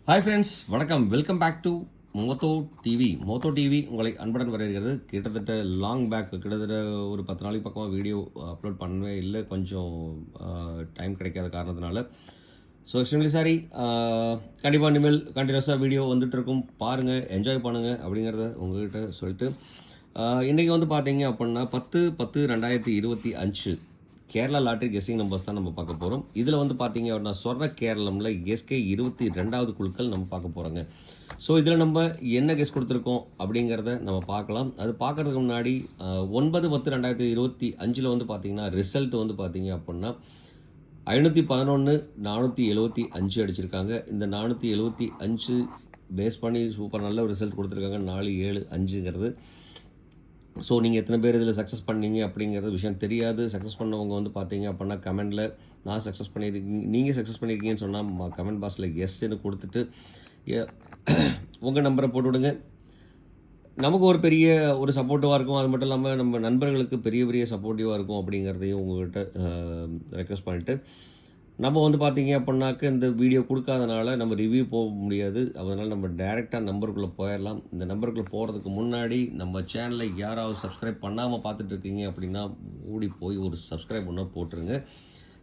Hi friends, வணக்கம். Welcome back to Moto TV. Moto TV உங்களை அன்புடன் வரவேற்கிறது. கிட்டத்தட்ட கிட்டத்தட்ட ஒரு 10 நாளைக்கு பக்கமாக வீடியோ அப்லோட் பண்ணவே இல்லை, கொஞ்சம் டைம் கிடைக்காத காரணத்தினால. So extremely sorry. கண்டிப்பாக இனிமேல் கண்டினியூஸாக வீடியோ வந்துட்டுருக்கும், பாருங்கள், என்ஜாய் பண்ணுங்கள் அப்படிங்கிறத உங்கள்கிட்ட சொல்லிட்டு இன்றைக்கி பார்த்தீங்க அப்படின்னா 10/10/2025 கேரளா லாட்ரி கெஸ்ஸிங் நம்பர்ஸ் தான் நம்ம பார்க்க போகிறோம். இதில் பார்த்தீங்க அப்படின்னா சொர்ண கேரளமில் எஸ்கே 22வது குழுக்கள் நம்ம பார்க்க போகிறோங்க. ஸோ இதில் நம்ம என்ன கெஸ் கொடுத்துருக்கோம் அப்படிங்கிறத நம்ம பார்க்கலாம். அது பார்க்குறதுக்கு முன்னாடி 9/10/2025 பார்த்தீங்கன்னா ரிசல்ட் பார்த்தீங்க அப்படின்னா 511 475 அடிச்சிருக்காங்க. இந்த 475 பேஸ் பண்ணி சூப்பர் நல்ல ஒரு ரிசல்ட் கொடுத்துருக்காங்க. 475ங்கிறது. ஸோ நீங்கள் எத்தனை பேர் இதில் சக்ஸஸ் பண்ணீங்க அப்படிங்கிற விஷயம் தெரியாது. சக்ஸஸ் பண்ணவங்க பார்த்தீங்க அப்படின்னா கமெண்டில் நான் சக்ஸஸ் பண்ணியிருக்கீங்க, நீங்கள் சக்ஸஸ் பண்ணியிருக்கீங்கன்னு சொன்னால் கமெண்ட் பாக்ஸில் எஸ்ன்னு கொடுத்துட்டு உங்கள் நம்பரை போட்டு விடுங்க. நமக்கு ஒரு பெரிய ஒரு சப்போர்ட்டிவாக இருக்கும். அது மட்டும் இல்லாமல் நம்ம நண்பர்களுக்கு பெரிய பெரிய சப்போர்ட்டிவாக இருக்கும் அப்படிங்கிறதையும் உங்கள்கிட்ட ரெக்வஸ்ட் பண்ணிவிட்டு நம்ம பார்த்தீங்க அப்படின்னாக்க இந்த வீடியோ கொடுக்காதனால நம்ம ரிவ்யூ போக முடியாது. அதனால் நம்ம டைரெக்டாக நம்பருக்குள்ளே போயிடலாம். இந்த நம்பருக்குள்ளே போகிறதுக்கு முன்னாடி நம்ம சேனலை யாராவது சப்ஸ்கிரைப் பண்ணாமல் பார்த்துட்ருக்கீங்க அப்படின்னா ஓடி போய் ஒரு சப்ஸ்கிரைப் பண்ண போட்டுருங்க.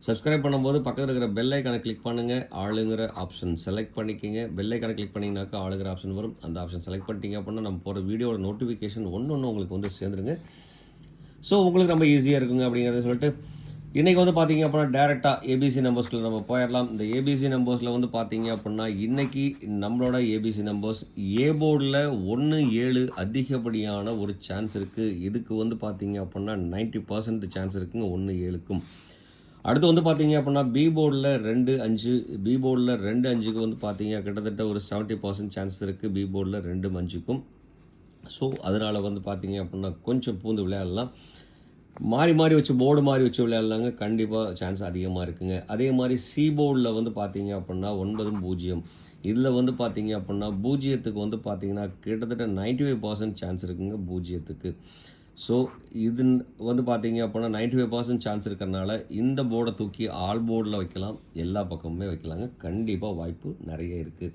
சப்ஸ்கிரைப் பண்ணும்போது பக்கத்தில் இருக்கிற பெல் ஐக்கானை கிளிக் பண்ணுங்கள். ஆளுங்கிற ஆப்ஷன் செலக்ட் பண்ணிக்கிங்க. பெல் ஐக்கானை கிளிக் பண்ணிங்கனாக்கா ஆளுங்கிற ஆப்ஷன் வரும். அந்த ஆப்ஷன் செலக்ட் பண்ணிட்டீங்க அப்படின்னா நம்ம போகிற வீடியோட நோட்டிஃபிகேஷன் ஒன்று உங்களுக்கு சேர்ந்துருங்க. ஸோ உங்களுக்கு ரொம்ப ஈஸியாக இருக்குங்க அப்படிங்கிறத சொல்லிட்டு இன்றைக்கி பார்த்தீங்க அப்படின்னா டேரெக்டாக ஏபிசி நம்பர்ஸில் நம்ம போயிடலாம். இந்த ஏபிசி நம்பர்ஸில் பார்த்தீங்க அப்படின்னா இன்றைக்கி நம்மளோட ஏபிசி நம்பர்ஸ் ஏ போர்டில் 1 7 அதிகப்படியான ஒரு சான்ஸ் இருக்குது. இதுக்கு பார்த்தீங்க அப்படின்னா 90% சான்ஸ் இருக்குங்க 1 7க்கும். அடுத்து பார்த்தீங்க அப்படின்னா பி போர்டில் 2 5, பி போர்டில் 2 5க்கு பார்த்தீங்க கிட்டத்தட்ட ஒரு 70% சான்ஸ் இருக்குது பி போர்டில் 2 5க்கும். ஸோ அதனால் பார்த்தீங்க அப்படின்னா கொஞ்சம் பூந்து விளையாடலாம். மாறி வச்சு போர்டு மாறி வச்சு விளையாடலாங்க. கண்டிப்பாக சான்ஸ் அதிகமாக இருக்குங்க. அதே மாதிரி சி போர்டில் பார்த்தீங்க அப்படின்னா 9 0. இதில் பார்த்தீங்க அப்படின்னா பூஜ்ஜியத்துக்கு பார்த்தீங்கன்னா கிட்டத்தட்ட 95% சான்ஸ் இருக்குங்க பூஜ்ஜியத்துக்கு. ஸோ இது பார்த்தீங்க அப்படின்னா 95% சான்ஸ் இருக்கிறனால இந்த போர்டை தூக்கி ஆல் போர்டில் வைக்கலாம், எல்லா பக்கமுமே வைக்கலாங்க. கண்டிப்பாக வாய்ப்பு நிறைய இருக்குது.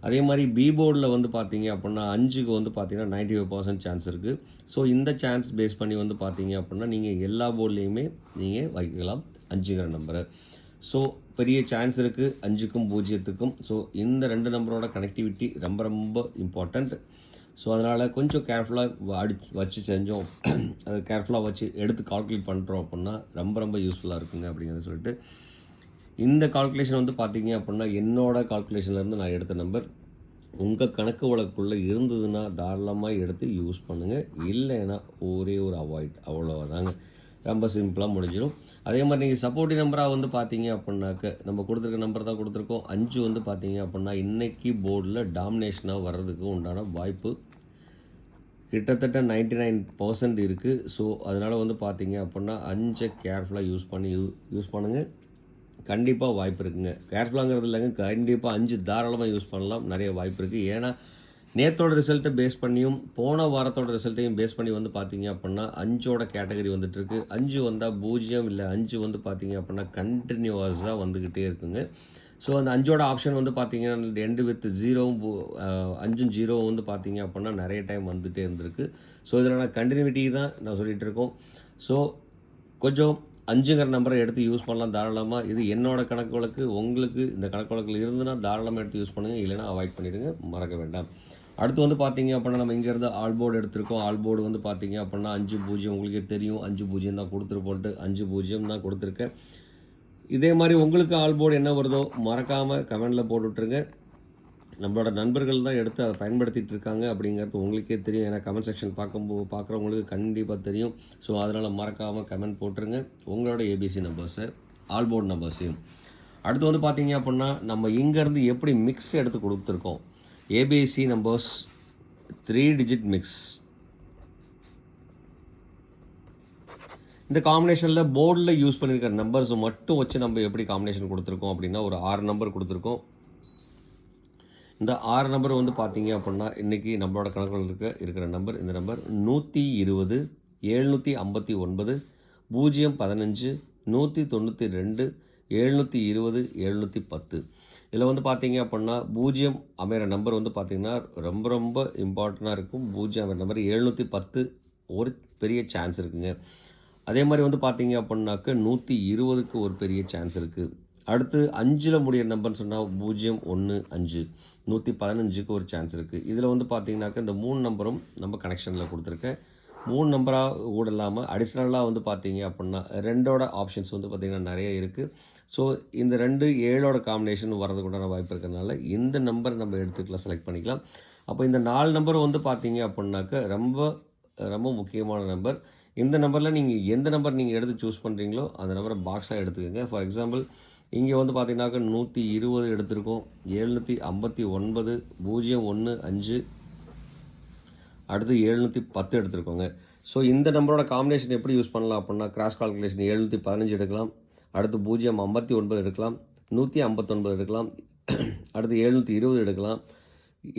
அதே மாதிரி பி போர்டில் பார்த்தீங்க அப்படின்னா 5க்கு பார்த்தீங்கன்னா 95% சான்ஸ் இருக்குது. ஸோ இந்த சான்ஸ் பேஸ் பண்ணி பார்த்தீங்க அப்படின்னா நீங்கள் எல்லா போர்ட்லேயுமே நீங்கள் வைக்கலாம் 5ங்கிற நம்பரை. ஸோ பெரிய சான்ஸ் இருக்குது 5க்கும் 0க்கும். ஸோ இந்த 2 நம்பரோட கனெக்டிவிட்டி ரொம்ப இம்பார்ட்டண்ட். ஸோ அதனால் கொஞ்சம் கேர்ஃபுல்லாக வச்சு செஞ்சோம், அது கேர்ஃபுல்லாக வச்சு எடுத்து கால்குலேட் பண்ணுறோம் அப்படின்னா ரொம்ப யூஸ்ஃபுல்லாக இருக்குங்க அப்படிங்கிறத சொல்லிட்டு இந்த கால்குலேஷன் பார்த்தீங்க அப்படின்னா என்னோட கால்குலேஷன்லேருந்து நான் எடுத்த நம்பர். உங்கள் கணக்கு வழக்குள்ளே இருந்ததுன்னா தாராளமாக எடுத்து யூஸ் பண்ணுங்கள், இல்லைன்னா ஒரே ஒரு அவாய்ட், அவ்வளோதாங்க. ரொம்ப சிம்பிளாக முடிஞ்சிடும். அதே மாதிரி நீங்கள் சப்போர்ட்டிவ் நம்பராக பார்த்தீங்க அப்படின்னாக்க நம்ம கொடுத்துருக்க நம்பர் தான் கொடுத்துருக்கோம். 5 பார்த்தீங்க அப்படின்னா இன்றைக்கி போர்டில் டாமினேஷனாக வர்றதுக்கு உண்டான வாய்ப்பு கிட்டத்தட்ட 99% இருக்குது. ஸோ அதனால் பார்த்தீங்க அப்படின்னா 5 கேர்ஃபுல்லாக யூஸ் பண்ணுங்கள். கண்டிப்பாக வாய்ப்பு இருக்குங்க. கேர்ஃபுல்லாங்கிறது இல்லைங்க, கண்டிப்பாக 5 தாராளமாக யூஸ் பண்ணலாம், நிறைய வாய்ப்பு இருக்குது. ஏன்னா நேற்றோட ரிசல்ட்டை பேஸ் பண்ணியும் போன வாரத்தோட ரிசல்ட்டையும் பேஸ் பண்ணி பார்த்தீங்க அப்படின்னா 5ஓட கேட்டகரி வந்துட்டுருக்கு. 5 வந்தால் 0 இல்லை, 5 பார்த்தீங்க அப்படின்னா கண்டினியூவஸாக வந்துக்கிட்டே இருக்குங்க. ஸோ அந்த 5ஓட ஆப்ஷன் பார்த்தீங்கன்னா எண்டு வித் 0வும் 5 0 பார்த்தீங்க அப்படின்னா நிறைய டைம் வந்துகிட்டே இருந்திருக்கு. ஸோ இதில் நான் கண்டினியூட்டி தான் நான் சொல்லிகிட்டு இருக்கோம். ஸோ கொஞ்சம் 5ங்கிற நம்பரை எடுத்து யூஸ் பண்ணலாம் தாராளமாக. இது என்னோடய கணக்கு வழக்கு. உங்களுக்கு இந்த கணக்கு வழக்கில் இருந்துன்னா தாராளமாக எடுத்து யூஸ் பண்ணுங்கள், இல்லைனா அவாய்ட் பண்ணிவிடுங்க, மறக்க வேண்டாம். அடுத்து பார்த்தீங்க அப்படின்னா நம்ம இங்கேருந்து ஆல் போர்டு எடுத்திருக்கோம். ஆல் போர்டு பார்த்தீங்க அப்படின்னா 5 0 உங்களுக்கே தெரியும், 5 0 தான் கொடுத்துருப்போன்ட்டு 5 0 தான் கொடுத்துருக்கேன். இதே மாதிரி உங்களுக்கு ஆல் போர்டு என்ன வருதோ மறக்காமல் கமெண்டில் போட்டு விட்ருங்க. நம்மளோட நண்பர்கள் தான் எடுத்து அதை பயன்படுத்திகிட்டு இருக்காங்க அப்படிங்கிறது உங்களுக்கே தெரியும். ஏன்னா கமெண்ட் செக்ஷன் பார்க்குறவங்களுக்கு கண்டிப்பாக தெரியும். ஸோ அதனால் மறக்காமல் கமெண்ட் போட்டுருங்க உங்களோட ஏபிசி நம்பர்ஸை, ஆல் போர்டு நம்பர்ஸையும். அடுத்து பார்த்தீங்க அப்படின்னா நம்ம இங்கேருந்து எப்படி மிக்ஸ் எடுத்து கொடுத்துருக்கோம். ABC numbers 3 digit mix. இந்த காம்பினேஷனில் போர்டில் யூஸ் பண்ணியிருக்கிற நம்பர்ஸை மட்டும் வச்சு நம்ம எப்படி காம்பினேஷன் கொடுத்துருக்கோம் அப்படின்னா ஒரு 6 நம்பர் கொடுத்துருக்கோம். இந்த 6 நம்பர் பார்த்தீங்க அப்படின்னா இன்றைக்கி நம்மளோட கணக்கில் இருக்கிற நம்பர். இந்த நம்பர் 120 759 015 192 720 710. இதில் வந்து பார்த்தீங்க அப்படின்னா 0 அமைகிற நம்பர் வந்து பார்த்திங்கன்னா ரொம்ப ரொம்ப இம்பார்ட்டண்ட்டாக இருக்கும். 0 அமைகிற நம்பர் 710 ஒரு பெரிய சான்ஸ் இருக்குங்க. அதே மாதிரி வந்து பார்த்தீங்க அப்படின்னாக்க 120க்கு ஒரு பெரிய சான்ஸ் இருக்குது. அடுத்து 5ல் முடிகிற நம்பர்னு சொன்னால் 015 115க்கு ஒரு சான்ஸ் இருக்குது. இதில் வந்து பார்த்தீங்கன்னாக்க இந்த 3 நம்பரும் நம்ம கனெக்ஷனில் கொடுத்துருக்கேன். 3 நம்பராக கூட இல்லாமல் அடிஷ்னலாக வந்து பார்த்தீங்க அப்படின்னா 2ஓட ஆப்ஷன்ஸ் வந்து பார்த்திங்கன்னா நிறைய இருக்குது. ஸோ இந்த 2 7ஓட காம்பினேஷன் வரதுக்கு உண்டான வாய்ப்பு இருக்கிறதுனால இந்த நம்பர் நம்ம எடுத்துக்கலாம், செலக்ட் பண்ணிக்கலாம். அப்போ இந்த 4 நம்பர் வந்து பார்த்தீங்க அப்படின்னாக்க ரொம்ப ரொம்ப முக்கியமான நம்பர். இந்த நம்பரில் நீங்கள் எந்த நம்பர் நீங்கள் எடுத்து சூஸ் பண்ணுறீங்களோ அந்த நம்பரை பாக்ஸாக எடுத்துக்கோங்க. ஃபார் எக்ஸாம்பிள் இங்கே வந்து பார்த்தீங்கன்னாக்க 120 எடுத்திருக்கோம், 759 015 அடுத்து 710 எடுத்துருக்கோங்க. ஸோ இந்த நம்பரோட காம்பினேஷன் எப்படி யூஸ் பண்ணலாம் அப்படின்னா கிராஸ் கால்குலேஷன் 715 எடுக்கலாம், அடுத்து 059 எடுக்கலாம், 159 எடுக்கலாம், அடுத்து 720 எடுக்கலாம்,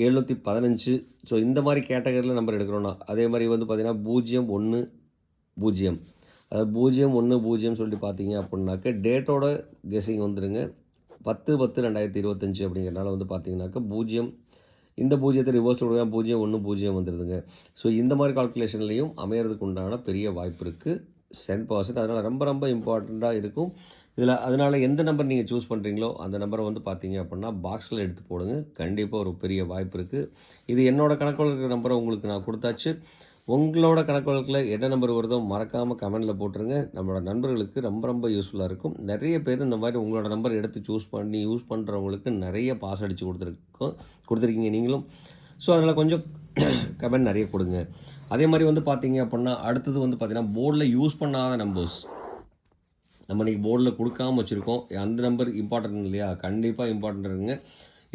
715. ஸோ இந்த மாதிரி கேட்டகரியில் நம்பர் எடுக்கிறோன்னா அதே மாதிரி வந்து பார்த்திங்கன்னா 010 அதாவது 0110 சொல்லிட்டு பார்த்தீங்க அப்படின்னாக்க டேட்டோட கெஸிங் வந்துடுங்க 10/10/2025 அப்படிங்கிறனால வந்து பார்த்தீங்கன்னாக்கா 0 இந்த 0த்தை ரிவர்ஸில் கொடுத்தா 010 வந்துடுதுங்க. ஸோ இந்த மாதிரி கால்குலேஷன்லேயும் அமையறதுக்கு உண்டான பெரிய வாய்ப்பு இருக்குது 10%. அதனால் ரொம்ப ரொம்ப இம்பார்ட்டண்ட்டாக இருக்கும் இதில். அதனால் எந்த நம்பர் நீங்கள் சூஸ் பண்ணுறீங்களோ அந்த நம்பரை வந்து பார்த்தீங்க அப்படின்னா பாக்ஸில் எடுத்து போடுங்க. கண்டிப்பாக ஒரு பெரிய வாய்ப்பு இருக்குது. இது என்னோடய கணக்கு வழக்கு நம்பரை உங்களுக்கு நான் கொடுத்தாச்சு. உங்களோட கணக்கு வழக்கில் என்ன நம்பர் வருதோ மறக்காமல் கமெண்டில் போட்டுருங்க. நம்மளோட நண்பர்களுக்கு ரொம்ப ரொம்ப யூஸ்ஃபுல்லாக இருக்கும். நிறைய பேர் இந்த மாதிரி உங்களோட நம்பர் எடுத்து சூஸ் பண்ணி யூஸ் பண்ணுறவங்களுக்கு நிறைய பாஸ் அடித்து கொடுத்துருக்கீங்க நீங்களும். ஸோ அதில் கொஞ்சம் கமெண்ட் நிறைய கொடுங்க. அதே மாதிரி வந்து பார்த்தீங்க அப்படின்னா அடுத்தது வந்து பார்த்திங்கன்னா போர்டில் யூஸ் பண்ணாத நம்பர்ஸ் நம்ம இன்றைக்கி போர்டில் கொடுக்காமல் வச்சுருக்கோம். அந்த நம்பர் இம்பார்ட்டன்ட் இல்லையா? கண்டிப்பாக இம்பார்ட்டன்ட் இருக்குங்க.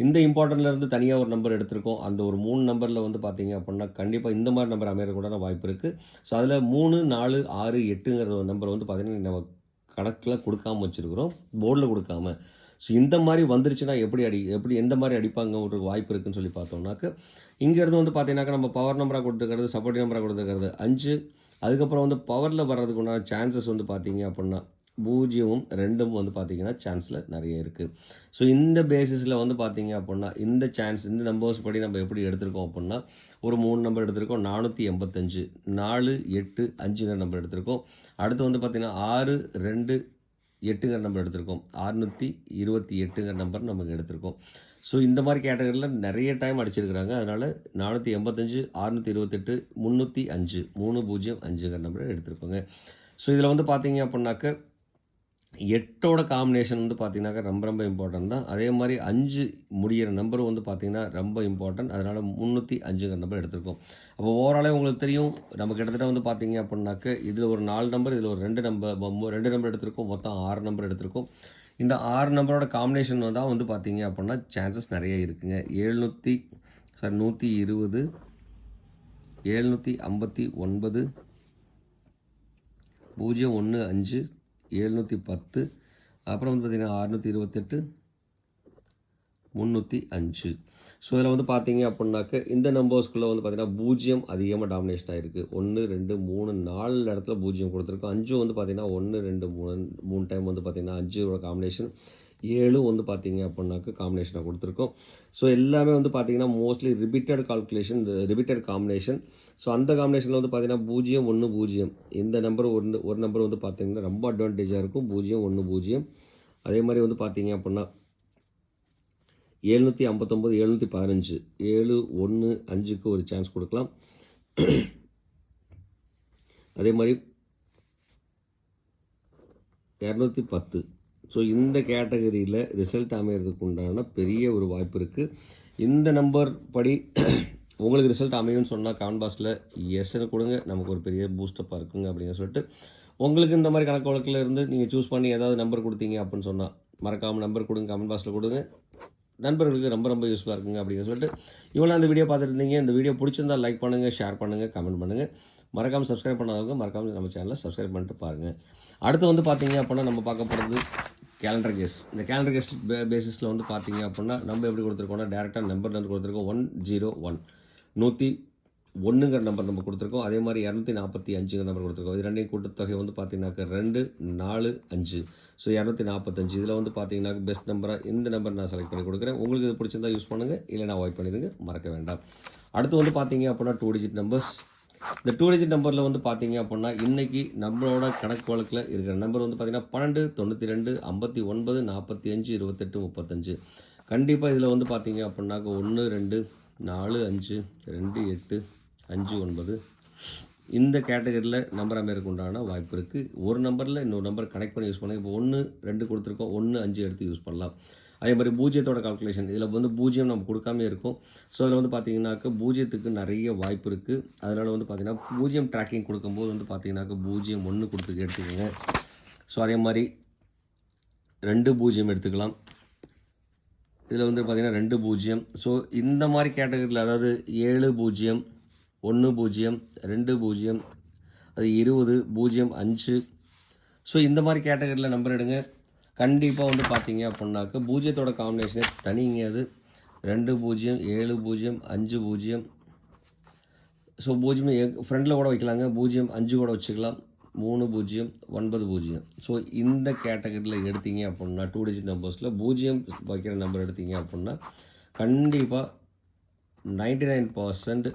இந்த இம்பார்ட்டன்ட்லேருந்து தனியாக ஒரு நம்பர் எடுத்திருக்கோம். அந்த ஒரு 3 நம்பரில் வந்து பார்த்தீங்க அப்படின்னா கண்டிப்பாக இந்த மாதிரி நம்பர் அமையக்கூடாத வாய்ப்பு இருக்குது. ஸோ அதில் 3 4 6 8ங்கிற ஒரு நம்பர் வந்து பார்த்திங்கன்னா நம்ம கணக்கில் கொடுக்காமல் வச்சுருக்கிறோம், போர்டில் கொடுக்காம. ஸோ இந்த மாதிரி வந்துருச்சுன்னா எப்படி எந்த மாதிரி அடிப்பாங்க ஒரு வாய்ப்பு இருக்குதுன்னு சொல்லி பார்த்தோம்னாக்க இங்கேருந்து வந்து பார்த்தீங்கன்னாக்கா நம்ம பவர் நம்பராக கொடுத்துருக்கிறது, சப்போர்ட் நம்பராக கொடுத்துருக்கிறது 5. அதுக்கப்புறம் வந்து பவரில் வர்றதுக்கு உண்டான சான்சஸ் வந்து பார்த்தீங்க அப்படின்னா 0ம் 2ம் வந்து பார்த்திங்கன்னா சான்ஸில் நிறைய இருக்குது. ஸோ இந்த பேசிஸில் வந்து பார்த்திங்க அப்படின்னா இந்த சான்ஸ் இந்த நம்பர்ஸ் படி நம்ம எப்படி எடுத்திருக்கோம் அப்படின்னா ஒரு 3 நம்பர் எடுத்திருக்கோம் 485 4 8 5ங்கிற நம்பர் எடுத்திருக்கோம். அடுத்து வந்து பார்த்திங்கன்னா 6 2 8ங்கிற நம்பர் எடுத்திருக்கோம், 628ங்கிற நம்பர் நமக்கு எடுத்திருக்கோம். ஸோ இந்த மாதிரி கேட்டகரியில் நிறைய டைம் அடிச்சிருக்கிறாங்க. அதனால் 485 628 305 305ங்கிற நம்பரை எடுத்திருக்கோங்க. ஸோ இதில் வந்து பார்த்தீங்க அப்படின்னாக்க 8ஓட காம்பினேஷன் வந்து பார்த்திங்கனாக்கா ரொம்ப ரொம்ப இம்பார்ட்டன்ட் தான். அதே மாதிரி 5 முடிகிற நம்பரும் வந்து பார்த்திங்கன்னா ரொம்ப இம்பார்ட்டன்ட். அதனால் 305ங்கிற நம்பர் எடுத்திருக்கோம். அப்போ ஓவராலே உங்களுக்கு தெரியும் நம்ம கிட்டத்தட்ட வந்து பார்த்திங்க அப்படின்னாக்க இதில் ஒரு 4 நம்பர் இதில் ஒரு 2 நம்பர் எடுத்திருக்கோம், மொத்தம் 6 நம்பர் எடுத்திருக்கோம். இந்த 6 நம்பரோட காம்பினேஷன் தான் வந்து பார்த்திங்க அப்படின்னா சான்சஸ் நிறைய இருக்குங்க. 120 759 015 710 அப்புறம் வந்து பார்த்திங்கன்னா 628 305. ஸோ இதில் வந்து பார்த்தீங்க அப்படின்னாக்க இந்த நம்பர்ஸ்குள்ளே வந்து பார்த்திங்கன்னா 0 அதிகமாக டாமினேஷன் ஆகிருக்கு. 1 2 3 4 இடத்துல 0 கொடுத்துருக்கோம். 5 வந்து பார்த்திங்கன்னா 1 2 3 டைம் வந்து பார்த்திங்கன்னா 5ஓட காம்பினேஷன். 7 வந்து பார்த்திங்க அப்படின்னாக்க காம்பினேஷனாக கொடுத்துருக்கோம். ஸோ எல்லாமே வந்து பார்த்திங்கன்னா மோஸ்ட்லி ரிப்பீட்டட் காம்பினேஷன். ஸோ அந்த காம்பினேஷனில் வந்து பார்த்திங்கன்னா 0 1 0 இந்த நம்பர் ஒரு நம்பர் வந்து பார்த்திங்கன்னா ரொம்ப அட்வான்டேஜாக இருக்கும் 0 1 0. அதே மாதிரி வந்து பார்த்திங்க அப்படின்னா 759 715 7 1 5க்கு ஒரு சான்ஸ் கொடுக்கலாம். அதே மாதிரி 210. ஸோ இந்த கேட்டகரியில் ரிசல்ட் அமைகிறதுக்கு உண்டான பெரிய ஒரு வாய்ப்பு இருக்குது. இந்த நம்பர் படி உங்களுக்கு ரிசல்ட் அமையும்னு சொன்னால் கமெண்ட் பாக்ஸில் எஸ்ன்னு கொடுங்க, நமக்கு ஒரு பெரிய பூஸ்டப்பாக இருக்குங்க அப்படின்னு சொல்லிட்டு. உங்களுக்கு இந்த மாதிரி கணக்கு வழக்கில் இருந்து நீங்கள் சூஸ் பண்ணி ஏதாவது நம்பர் கொடுத்தீங்க அப்படின்னு சொன்னால் மறக்காமல் நம்பர் கொடுங்க, கமெண்ட் பாக்ஸில் கொடுங்க. நண்பர்களுக்கு ரொம்ப ரொம்ப யூஸ்ஃபுல்லாக இருக்குங்க அப்படின்னு சொல்லிட்டு இவ்வளோ அந்த வீடியோ பார்த்துருந்தீங்க. இந்த வீடியோ பிடிச்சிருந்தால் லைக் பண்ணுங்கள், ஷேர் பண்ணுங்கள், கமெண்ட் பண்ணுங்கள். மறக்காமல் சப்ஸ்கிரைப் பண்ணாதவங்க மறக்காமல் நம்ம சேனலை சப்ஸ்கிரைப் பண்ணிட்டு பாருங்கள். அடுத்து வந்து பார்த்தீங்க அப்படின்னா நம்ம பார்க்க போகிறது கேலண்டர் கேஸ். இந்த கேலண்டர் கேஸ் பேசிஸில் வந்து பார்த்தீங்க அப்படின்னா நம்ம எப்படி கொடுத்துருக்கோம்னா டேரெக்டாக நம்பர்லேருந்து கொடுத்துருக்கோம். 101 101ங்கிற நம்பர் நம்ம கொடுத்துருக்கோம். அதே மாதிரி 245ங்கிற நம்பர் கொடுத்துருக்கோம். இது ரெண்டையும் கூட்டுத்தொகை வந்து பார்த்தீங்கன்னாக்க 2 4 5. ஸோ 245 இதில் வந்து பார்த்தீங்கன்னா பெஸ்ட் நம்பராக இந்த நம்பர் நான் செலக்ட் பண்ணி கொடுக்குறேன். உங்களுக்கு இது பிடிச்சிருந்தா யூஸ் பண்ணுங்கள், இல்லைனா அவாய்ட் பண்ணிடுங்க, மறக்க வேண்டாம். அடுத்து வந்து பார்த்தீங்க அப்படின்னா 2 டிஜிட் நம்பர்ஸ். இந்த 2 டிஜிட் நம்பரில் வந்து பார்த்தீங்க அப்படின்னா இன்றைக்கி நம்மளோட கணக்கு வழக்கில் இருக்கிற நம்பர் வந்து பார்த்தீங்கன்னா 12 92 59 45 28 35. கண்டிப்பாக இதில் வந்து பார்த்தீங்க அப்படின்னாக்க 1 2 4 5 2 8 5 9 இந்த கேட்டகரியில் நம்பர் அமையறதுக்கு உண்டான வாய்ப்பு இருக்குது. ஒரு நம்பரில் இன்னொரு நம்பர் கனெக்ட் பண்ணி யூஸ் பண்ணுங்கள். இப்போ 1 2 கொடுத்துருக்கோம், 1 5 எடுத்து யூஸ் பண்ணலாம். அதே மாதிரி பூஜ்ஜியத்தோட கால்குலேஷன் இதில் வந்து பூஜ்ஜியம் நம்ம கொடுக்காமே இருக்கும். ஸோ அதில் வந்து பார்த்தீங்கன்னாக்க பூஜ்ஜியத்துக்கு நிறைய வாய்ப்பு இருக்குது. அதனால் வந்து பார்த்தீங்கன்னா பூஜ்ஜியம் ட்ராக்கிங் கொடுக்கும்போது வந்து பார்த்தீங்கன்னாக்க 0 1 கொடுத்து எடுத்துக்கோங்க. ஸோ அதே மாதிரி 2 0 எடுத்துக்கலாம். இதில் வந்து பார்த்தீங்கன்னா 2 0. ஸோ இந்த மாதிரி கேட்டகரியில் அதாவது 7 0 1 0 2 0 அது 20 0 5. ஸோ இந்த மாதிரி கேட்டகரியில் நம்பர் எடுங்க. கண்டிப்பாக வந்து பார்த்தீங்க அப்படின்னாக்க பூஜ்ஜியத்தோட காம்பினேஷனே தனிங்க. அது 2 0 7 0 5 0. ஸோ 0 ஃப்ரெண்டில் கூட வைக்கலாங்க, 0 5 கூட வச்சுக்கலாம், 3 0 9 0. ஸோ இந்த கேட்டகரியில் எடுத்தீங்க அப்படின்னா 2 டிஜிட் நம்பர்ஸில் 0 வைக்கிற நம்பர் எடுத்தீங்க அப்படின்னா கண்டிப்பாக 99%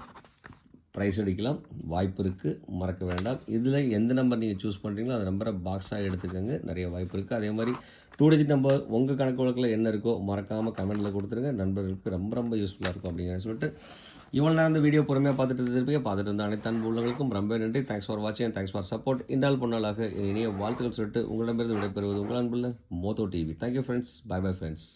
ப்ரைஸ் அடிக்கலாம், வாய்ப்பு இருக்குது, மறக்க வேண்டாம். இதில் எந்த நம்பர் நீங்கள் சூஸ் பண்ணுறீங்களோ அந்த நம்பரை பாக்ஸாக எடுத்துக்கோங்க, நிறைய வாய்ப்பு இருக்குது. அதே மாதிரி 2 டிஜிட் நம்பர் உங்கள் கணக்கு வழக்கில் என்ன இருக்கோ மறக்காமல் கமெண்ட்டில் கொடுத்துருங்க. நண்பர்களுக்கு ரொம்ப ரொம்ப யூஸ்ஃபுல்லாக இருக்கும் அப்படிங்கிற சொல்லிட்டு இவ்வளோ நேரம் இந்த வீடியோ பொறுமையாக பார்த்துட்டு இருந்த அனைத்து அன்பு உள்ளவங்களுக்கும் ரொம்ப நன்றி. தேங்க்ஸ் ஃபார் வாட்சிங், தேங்க்ஸ் ஃபார் சப்போர்ட். இந்தால் பொன்னாளாக இனிய வாழ்த்துக்கள் சொல்லிட்டு உங்களிடமிருந்து விடைபெறுவது உங்கள் அன்புள்ள மோதோ TV. Thank you friends, bye bye friends.